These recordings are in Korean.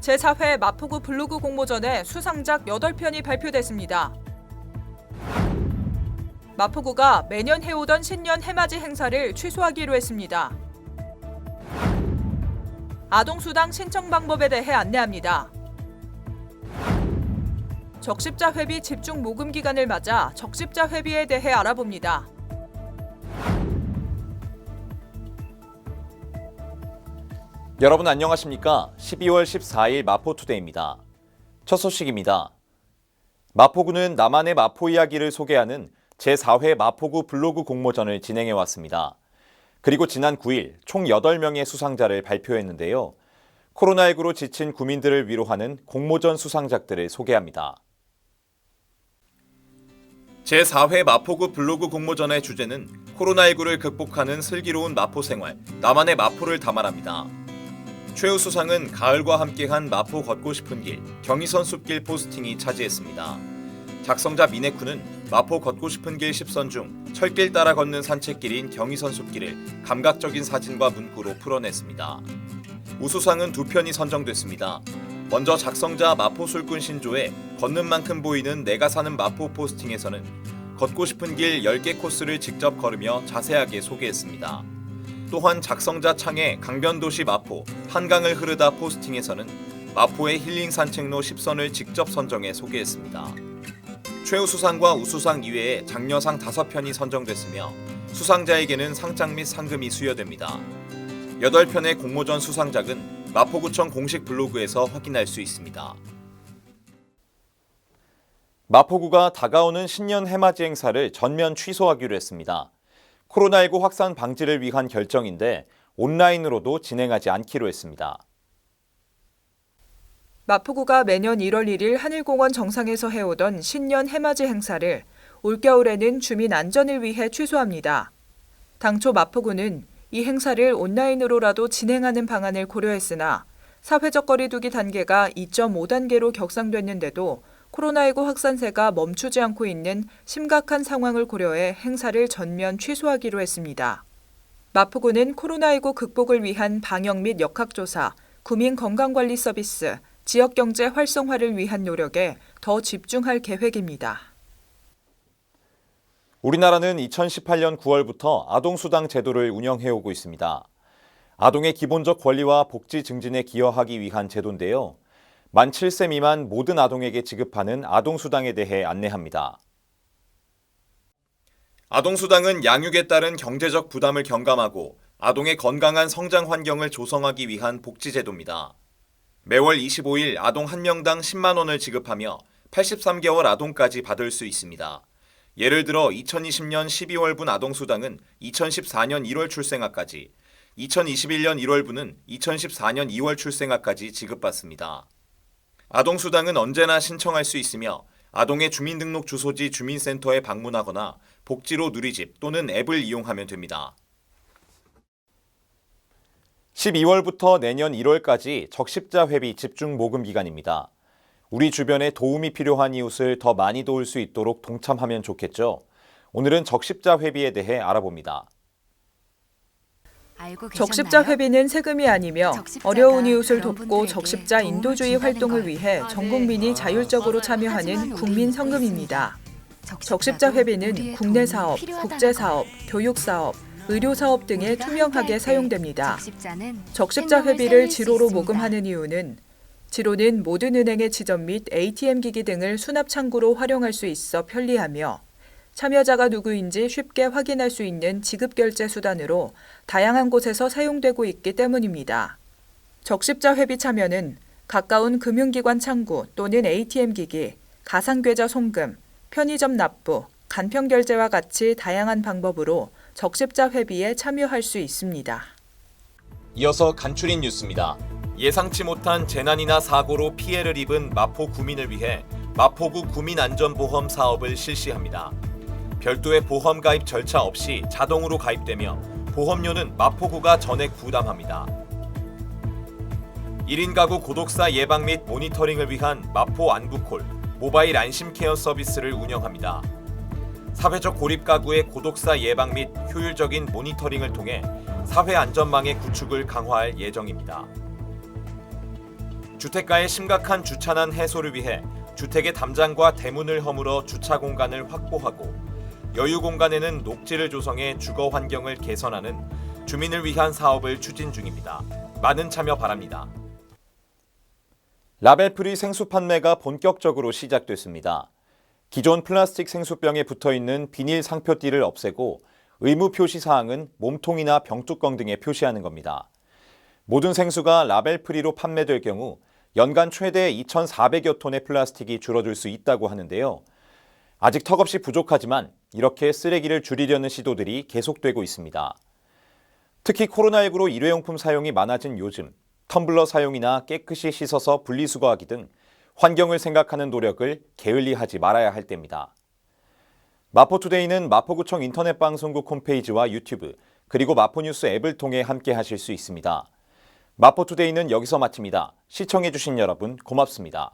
제4회 마포구 블로그 공모전에 수상작 8편이 발표됐습니다. 마포구가 매년 해오던 신년 해맞이 행사를 취소하기로 했습니다. 아동수당 신청 방법에 대해 안내합니다. 적십자 회비 집중 모금 기간을 맞아 적십자 회비에 대해 알아봅니다. 여러분 안녕하십니까? 12월 14일 마포투데이입니다. 첫 소식입니다. 마포구는 나만의 마포 이야기를 소개하는 제4회 마포구 블로그 공모전을 진행해왔습니다. 그리고 지난 9일 총 8명의 수상자를 발표했는데요. 코로나19로 지친 구민들을 위로하는 공모전 수상작들을 소개합니다. 제4회 마포구 블로그 공모전의 주제는 코로나19를 극복하는 슬기로운 마포 생활, 나만의 마포를 담아랍니다. 최우 수상은 가을과 함께한 마포 걷고 싶은 길, 경의선 숲길 포스팅이 차지했습니다. 작성자 미네쿠는 마포 걷고 싶은 길 10선 중 철길 따라 걷는 산책길인 경의선 숲길을 감각적인 사진과 문구로 풀어냈습니다. 우수상은 2편이 선정됐습니다. 먼저 작성자 마포술꾼 신조의 걷는 만큼 보이는 내가 사는 마포 포스팅에서는 걷고 싶은 길 10개 코스를 직접 걸으며 자세하게 소개했습니다. 또한 작성자 창의 강변도시 마포, 한강을 흐르다 포스팅에서는 마포의 힐링 산책로 10선을 직접 선정해 소개했습니다. 최우수상과 우수상 이외에 장려상 5편이 선정됐으며 수상자에게는 상장 및 상금이 수여됩니다. 8편의 공모전 수상작은 마포구청 공식 블로그에서 확인할 수 있습니다. 마포구가 다가오는 신년 해맞이 행사를 전면 취소하기로 했습니다. 코로나19 확산 방지를 위한 결정인데 온라인으로도 진행하지 않기로 했습니다. 마포구가 매년 1월 1일 하늘공원 정상에서 해오던 신년 해맞이 행사를 올겨울에는 주민 안전을 위해 취소합니다. 당초 마포구는 이 행사를 온라인으로라도 진행하는 방안을 고려했으나 사회적 거리두기 단계가 2.5단계로 격상됐는데도 코로나19 확산세가 멈추지 않고 있는 심각한 상황을 고려해 행사를 전면 취소하기로 했습니다. 마포구는 코로나19 극복을 위한 방역 및 역학조사, 구민 건강관리 서비스, 지역경제 활성화를 위한 노력에 더 집중할 계획입니다. 우리나라는 2018년 9월부터 아동수당 제도를 운영해오고 있습니다. 아동의 기본적 권리와 복지 증진에 기여하기 위한 제도인데요. 만 7세 미만 모든 아동에게 지급하는 아동수당에 대해 안내합니다. 아동수당은 양육에 따른 경제적 부담을 경감하고 아동의 건강한 성장 환경을 조성하기 위한 복지제도입니다. 매월 25일 아동 1명당 10만 원을 지급하며 83개월 아동까지 받을 수 있습니다. 예를 들어 2020년 12월분 아동수당은 2014년 1월 출생아까지, 2021년 1월분은 2014년 2월 출생아까지 지급받습니다. 아동수당은 언제나 신청할 수 있으며 아동의 주민등록 주소지 주민센터에 방문하거나 복지로 누리집 또는 앱을 이용하면 됩니다. 12월부터 내년 1월까지 적십자 회비 집중 모금 기간입니다. 우리 주변에 도움이 필요한 이웃을 더 많이 도울 수 있도록 동참하면 좋겠죠. 오늘은 적십자 회비에 대해 알아봅니다. 적십자 회비는 세금이 아니며 어려운 이웃을 돕고 적십자 인도주의 활동을 위해 전 국민이 자율적으로 참여하는 국민 성금입니다. 적십자 회비는 국내 사업, 국제 사업, 교육 사업, 의료 사업 등에 투명하게 사용됩니다. 적십자 회비를 지로로 모금하는 이유는 지로는 모든 은행의 지점 및 ATM 기기 등을 수납 창구로 활용할 수 있어 편리하며 참여자가 누구인지 쉽게 확인할 수 있는 지급결제 수단으로 다양한 곳에서 사용되고 있기 때문입니다. 적십자 회비 참여는 가까운 금융기관 창구 또는 ATM 기기, 가상계좌 송금, 편의점 납부, 간편결제와 같이 다양한 방법으로 적십자 회비에 참여할 수 있습니다. 이어서 간추린 뉴스입니다. 예상치 못한 재난이나 사고로 피해를 입은 마포 구민을 위해 마포구 구민안전보험 사업을 실시합니다. 별도의 보험 가입 절차 없이 자동으로 가입되며 보험료는 마포구가 전액 부담합니다. 1인 가구 고독사 예방 및 모니터링을 위한 마포 안부콜 모바일 안심케어 서비스를 운영합니다. 사회적 고립 가구의 고독사 예방 및 효율적인 모니터링을 통해 사회 안전망의 구축을 강화할 예정입니다. 주택가의 심각한 주차난 해소를 위해 주택의 담장과 대문을 허물어 주차 공간을 확보하고 여유 공간에는 녹지를 조성해 주거 환경을 개선하는 주민을 위한 사업을 추진 중입니다. 많은 참여 바랍니다. 라벨프리 생수 판매가 본격적으로 시작됐습니다. 기존 플라스틱 생수병에 붙어있는 비닐 상표띠를 없애고 의무 표시 사항은 몸통이나 병뚜껑 등에 표시하는 겁니다. 모든 생수가 라벨프리로 판매될 경우 연간 최대 2,400여 톤의 플라스틱이 줄어들 수 있다고 하는데요. 아직 턱없이 부족하지만 이렇게 쓰레기를 줄이려는 시도들이 계속되고 있습니다. 특히 코로나19로 일회용품 사용이 많아진 요즘 텀블러 사용이나 깨끗이 씻어서 분리수거하기 등 환경을 생각하는 노력을 게을리하지 말아야 할 때입니다. 마포투데이는 마포구청 인터넷 방송국 홈페이지와 유튜브 그리고 마포뉴스 앱을 통해 함께 하실 수 있습니다. 마포투데이는 여기서 마칩니다. 시청해주신 여러분 고맙습니다.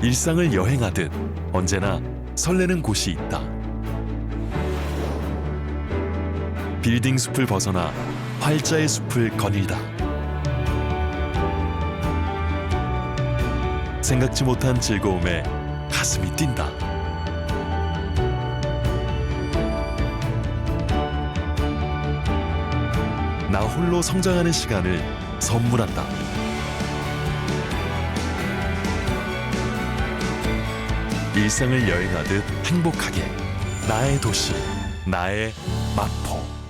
일상을 여행하듯 언제나 설레는 곳이 있다. 빌딩 숲을 벗어나 활자의 숲을 거닐다. 생각지 못한 즐거움에 가슴이 뛴다. 나 홀로 성장하는 시간을 선물한다. 일상을 여행하듯 행복하게 나의 도시, 나의 마포.